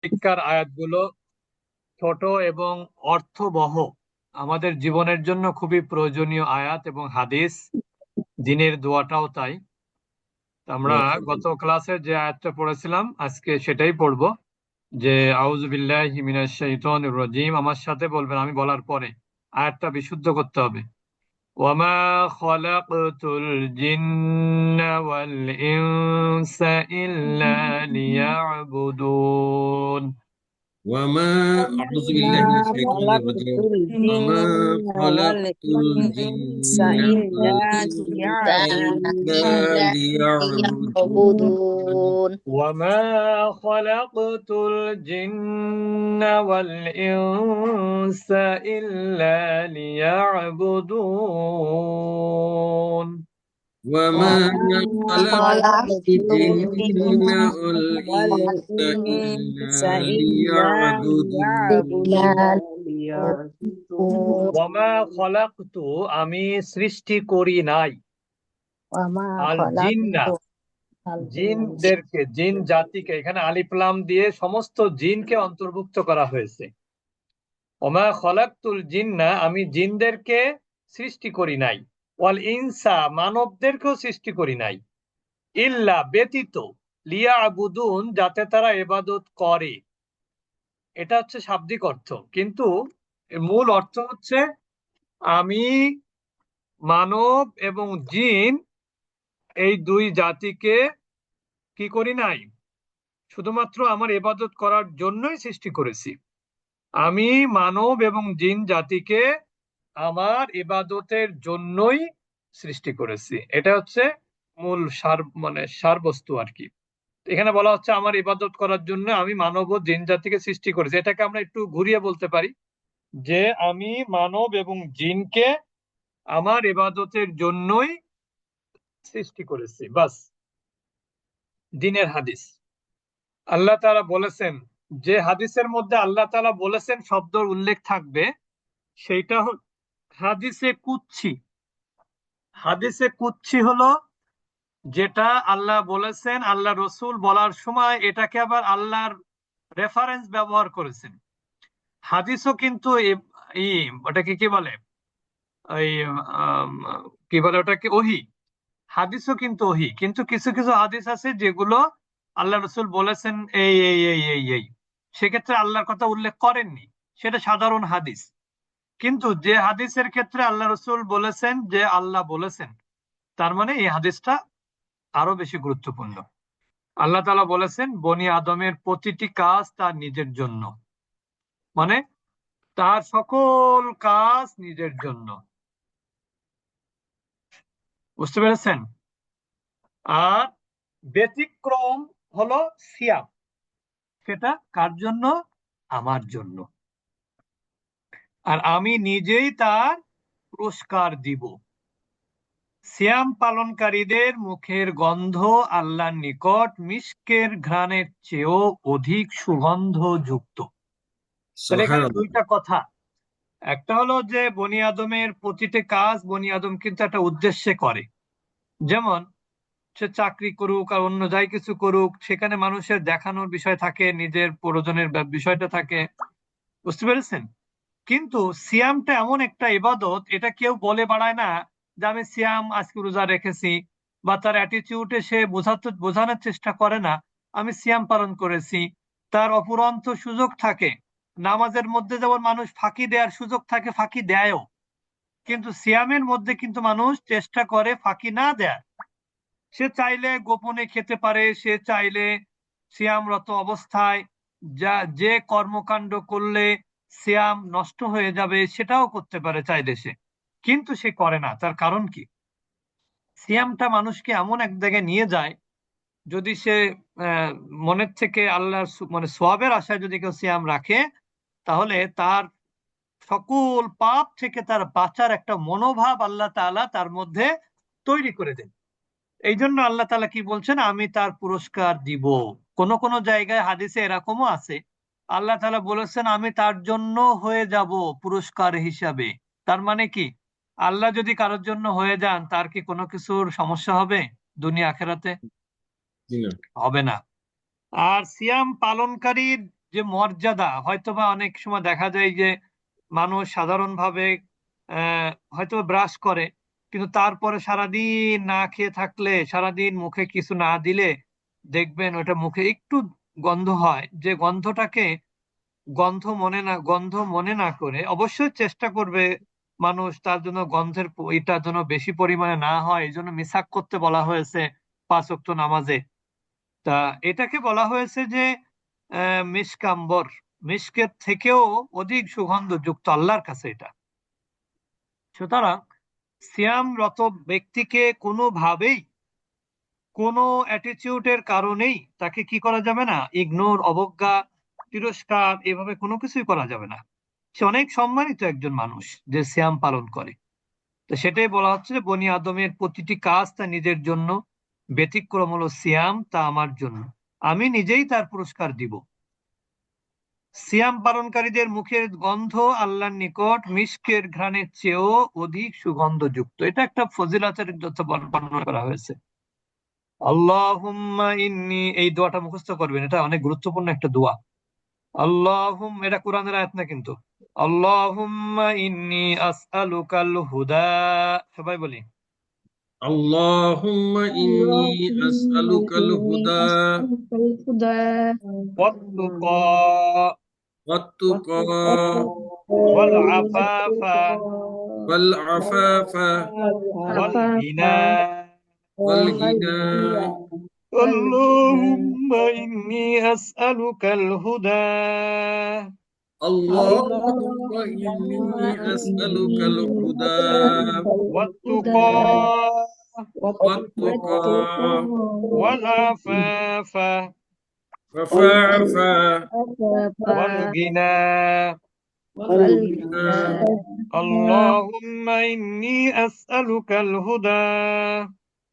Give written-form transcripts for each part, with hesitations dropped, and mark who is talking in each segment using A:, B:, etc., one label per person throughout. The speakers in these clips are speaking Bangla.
A: শিক্ষার আয়াতগুলো ছোট এবং অর্থবহ, আমাদের জীবনের জন্য খুবই প্রয়োজনীয় আয়াত এবং হাদিস। দিনের দোয়াটাও তাই। তো আমরা গত ক্লাসে যে আয়াতটা পড়েছিলাম আজকে সেটাই পড়বো, যে আউযু বিল্লাহি মিনাশ শাইতানির রাজিম। আমার সাথে বলবেন আমি বলার পরে। আয়াতটা বিশুদ্ধ করতে হবে। ওয়ামা খলাকতুল জিন্না ওয়াল ইনসা ইল্লা লিয়াবুদুন।
B: وما أعوذ بالله من
C: وما
B: الشيطان
C: خلقت
B: الرجيم وما
C: الجن
B: خلقت
C: والإنس
B: الجن
C: إلا
B: والإنس إلا
C: ليعبدون.
B: ليعبدون
A: وما خلقت الجن والإنس إلا ليعبدون.
B: وما
C: وما
B: خلقت
C: خلقت
B: الجن
C: الجن
B: والإنس إلا
C: والإنس إلا
B: ليعبدون
C: ليعبدون.
A: ওয়ামা খলাকতু, আমি সৃষ্টি করি নাই,
C: وما
A: আল জিন্না,
C: خلقت الجن
A: জিনদেরকে, জিন জাতিকে, এখানে আলিফ লাম দিয়ে সমস্ত জিনকে অন্তর্ভুক্ত করা হয়েছে। ওমা খলাকতুল জিন্না, আমি জিনদেরকে সৃষ্টি করি নাই, ওয়াল ইনসা, মানবদেরকেও সৃষ্টি করি নাই, ইল্লা, ব্যতীত, লিয়া আবুদুন, যাতে তারা ইবাদত করে। এটা হচ্ছে শাব্দিক অর্থ, কিন্তু এর মূল অর্থ হচ্ছে আমি মানব এবং জিন এই দুই জাতিকে কি করি নাই, শুধুমাত্র আমার ইবাদত করার জন্যই সৃষ্টি করেছি। আমি মানব এবং জিন জাতিকে আমার ইবাদতের জন্যই সৃষ্টি করেছি। এটা হচ্ছে মূল সার, মানে সারবস্তু আর কি। এখানে বলা হচ্ছে আমার ইবাদত করার জন্য আমি মানব ও জিন জাতিকে সৃষ্টি করেছি। এটাকে আমরা একটু ঘুরিয়ে বলতে পারি যে আমি মানব এবং জিনকে আমার ইবাদতের জন্যই সৃষ্টি করেছি, বাস। দিনের হাদিস, আল্লাহ তাআলা বলেছেন, যে হাদিসের মধ্যে আল্লাহ তাআলা বলেছেন শব্দর উল্লেখ থাকবে, সেইটা হাদিসে কুদসি। হাদিসে কুদসি হলো যেটা আল্লাহ বলেছেন, আল্লাহ রসুল বলার সময় এটাকে আবার আল্লাহর রেফারেন্স ব্যবহার করেছেন। হাদিসও কিন্তু ওটাকে কি বলে, ওই আম, কি বলে ওটাকে, ওহী। হাদিসও কিন্তু ওহী, কিন্তু কিছু কিছু হাদিস আছে যেগুলো আল্লাহ রসুল বলেছেন এই এই এই এই এই, সেক্ষেত্রে আল্লাহর কথা উল্লেখ করেননি, সেটা সাধারণ হাদিস। কিন্তু যে হাদিসের ক্ষেত্রে আল্লাহ রসুল বলেছেন যে আল্লাহ বলেছেন, তার মানে এই হাদিসটা আরো বেশি গুরুত্বপূর্ণ। আল্লাহ তাআলা বলেছেন বনি আদমের প্রতিটি কাজ তার নিজের জন্য, মানে তার সকল কাজ নিজের জন্য। বুঝতে পেরেছেন? আর ব্যতিক্রম হলো সিয়াম, সেটা কার জন্য? আমার জন্য। আর আমি নিজেই তার পুরস্কার দিব। সিয়াম পালনকারীদের মুখের গন্ধ আল্লাহর নিকট মিস্কের ঘ্রাণের চেয়েও অধিক সুগন্ধযুক্ত। তাহলে
B: سبحان
A: এখানে
B: الله
A: দুইটা কথা। একটা হলো যে বনি আদমের প্রতিটি কাজ বনি আদম কিন্তু একটা উদ্দেশ্যে করে। যেমন সে চাকরি করুক আর অন্য যাই কিছু করুক, সেখানে মানুষের দেখানোর বিষয় থাকে, নিজের প্রয়োজনের বিষয়টা থাকে। বুঝতে পেরেছেন? কিন্তু সিয়ামটা এমন একটা ইবাদত, এটা কেউ বলে বাড়ায় না যে আমি সিয়াম আজকে রোজা রেখেছি, বা তার অ্যাটিটিউডে সে বোঝানোর চেষ্টা করে না আমি সিয়াম পালন করেছি। তার অফুরন্ত সুযোগ থাকে। নামাজের মধ্যে যেমন মানুষ ফাঁকি দেওয়ার সুযোগ থাকে, ফাঁকি দেয়ও, কিন্তু সিয়ামের মধ্যে কিন্তু মানুষ চেষ্টা করে ফাঁকি না দেয়। সে চাইলে গোপনে খেতে পারে, সে চাইলে সিয়ামরত অবস্থায় যে কর্মকাণ্ড করলে সিয়াম নষ্ট হয়ে যাবে সেটাও করতে পারে চাইলে সে, কিন্তু সে করে না। তার কারণ কি? সিয়ামটা মানুষকে এমন এক জায়গায় নিয়ে যায়, যদি সে আহ, মনের থেকে আল্লাহর মানে সোয়াবের আশায় যদি কেউ সিয়াম রাখে, তাহলে তার সকল পাপ থেকে তার বাঁচার একটা মনোভাব আল্লাহ তাআলা তার মধ্যে তৈরি করে দেন। এই জন্য আল্লাহ তাআলা কি বলছেন, আমি তার পুরস্কার দিব। কোন কোন জায়গায় হাদিসে এরকমও আছে, আল্লাহ তাআলা বলেছেন আমি তার জন্য হয়ে যাব পুরস্কার হিসাবে। তার মানে কি, আল্লাহ যদি কারোর জন্য হয়ে যান, তার কি কোনো কিছুর সমস্যা হবে দুনিয়া আখেরাতে?
B: جنة.
A: হবে না। আর সিয়াম পালনকারীর যে মর্যাদা, হয়তোবা অনেক সময় দেখা যায় যে মানুষ সাধারণভাবে হয়তো ব্রাশ করে, কিন্তু তারপরে সারাদিন না খেয়ে থাকলে, সারাদিন মুখে কিছু না দিলে দেখবেন ওটা মুখে একটু গন্ধ হয়। যে গন্ধটাকে গন্ধ মনে না করে অবশ্যই চেষ্টা করবে মানুষ তার জন্য গন্ধের এটা যেন বেশি পরিমাণে না হয়, এই জন্য মিসাক করতে বলা হয়েছে 5 ওয়াক্ত নামাজে। তা এটাকে বলা হয়েছে যে মিশকাম্বর, মিশকের থেকেও অধিক সুগন্ধযুক্ত আল্লাহর কাছে এটা। সুতরাং সিয়ামরত ব্যক্তিকে কোনোভাবেই, কোনো অ্যাটিটিউডের কারণেই তাকে কি করা যাবে না, ইগনোর, অবজ্ঞা, তিরস্কার, এভাবে কোনো কিছুই করা যাবে না। সে অনেক সম্মানিত একজন মানুষ যে সিয়াম পালন করে। তো সেটাই বলা হচ্ছে যে বনি আদমের প্রতিটি কাজ তা নিজের জন্য, ব্যতিক্রম হলো সিয়াম, তা আমার জন্য, আমি নিজেই তার পুরস্কার দিব। সিয়াম পালনকারীদের মুখের গন্ধ আল্লাহর নিকট মিশকের ঘ্রাণের চেয়েও অধিক সুগন্ধযুক্ত। এটা একটা ফজিলতের যথা বর্ণনা করা হয়েছে। আল্লাহুম্মা ইন্নী, এই দোয়াটা মুখস্থ করবেন, এটা অনেক গুরুত্বপূর্ণ একটা দোয়া। এটা কোরআনের আয়াত না কিন্তু। আল্লাহুম্মা ইন্নী আসআলুকাল হুদা, সবাই বলি।
D: اللهم إني أسألك الهدى
A: ওয়াত্তুকা
D: والتقى
A: ওয়াল আফাফা
D: والعفاف
A: ওয়াল গিনা।
D: والغنى
A: আল্লাহুম্মা ইন্নী আসআলুকাল হুদা
D: اللهم إني أسألك الهدى
A: ওয়াত্তুকা
D: والتقى
A: ওয়াল আফাফা
D: وفاعف
A: ওয়াল গিনা।
D: والغنى
A: اللهم إني أسألك الهدى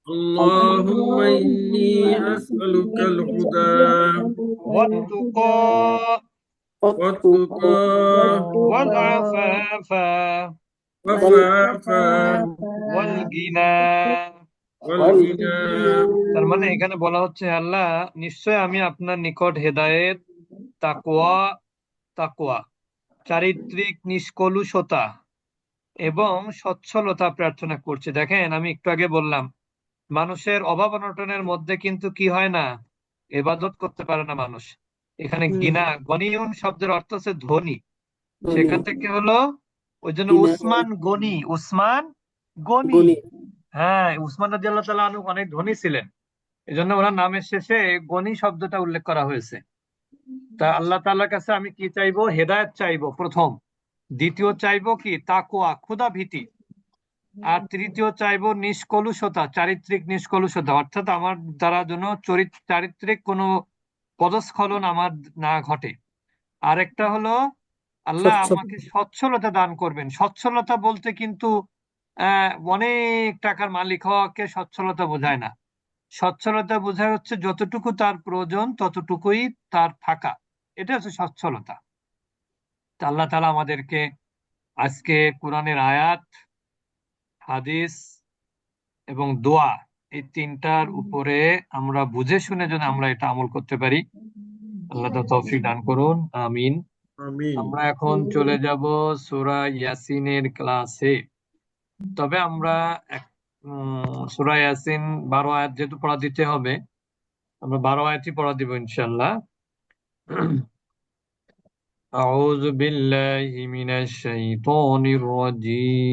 D: اللهم إني أسألك الهدى
A: والتقى
D: والتقى
A: والعفاف
D: وفاعف
A: والغنى।
D: والغنى
A: তার মানে এখানে বলা হচ্ছে, আল্লাহ নিশ্চয় আমি আপনার নিকট হেদায়েত, তাকওয়া, তাকওয়া চারিত্রিক নিষ্কলুষতা এবং সচ্ছলতা প্রার্থনা করছি। দেখেন, আমি একটু আগে বললাম মানুষের অভাব অনটনের মধ্যে কিন্তু কি হয় না, ইবাদত করতে পারে না মানুষ। এখানে গিনা, গনিউন শব্দের অর্থ হচ্ছে ধনী, সেখান থেকে হলো, ওই জন্য উসমান গনি, উসমান গনি। হ্যাঁ, উসমান রাদিয়াল্লাহু তাআলা আনহু অনেক ধনী ছিলেন, এই জন্য ওনার নামের শেষে গনি শব্দটা উল্লেখ করা হয়েছে। তা আল্লাহ তাআলার কাছে আমি কি চাইবো? হেদায়েত চাইবো প্রথম। দ্বিতীয় চাইবো কি? তাকওয়া, ক্ষুধা ভীতি। আর তৃতীয় চাইবো নিষ্কলুষতা, চারিত্রিক নিষ্কলুষতা, অর্থাৎ আমার দ্বারা যেন চারিত্রিক কোনো পদস্খলন আমার না ঘটে। আরেকটা হলো আল্লাহ আমাকে সচ্ছলতা দান করবেন। সচ্ছলতা বলতে কিন্তু অনেক টাকার মালিক হওয়াকে সচ্ছলতা বোঝায় না। সচ্ছলতা বোঝায় হচ্ছে যতটুকু তার প্রয়োজন ততটুকুই তার থাকা, এটা হচ্ছে সচ্ছলতা। তা আল্লাহ তাআলা আমাদেরকে আজকে কোরআনের আয়াত, হাদিস এবং দোয়া, এই তিনটার উপরে আমরা বুঝে শুনে যদি আমরা এটা আমল করতে পারি, আল্লাহ তাআলা তৌফিক দান করুন, আমিন।
D: آمين
A: আমরা এখন চলে যাব সূরা ইয়াসিনের ক্লাসে। তবে আমরা সূরা ইয়াসিন 12 আয়াত যেহেতু পড়া দিতে হবে, আমরা 12 আয়াতই পড়া দিব ইনশাআল্লাহ। আউযু বিল্লাহি মিনাশ শাইতানির রাজীম।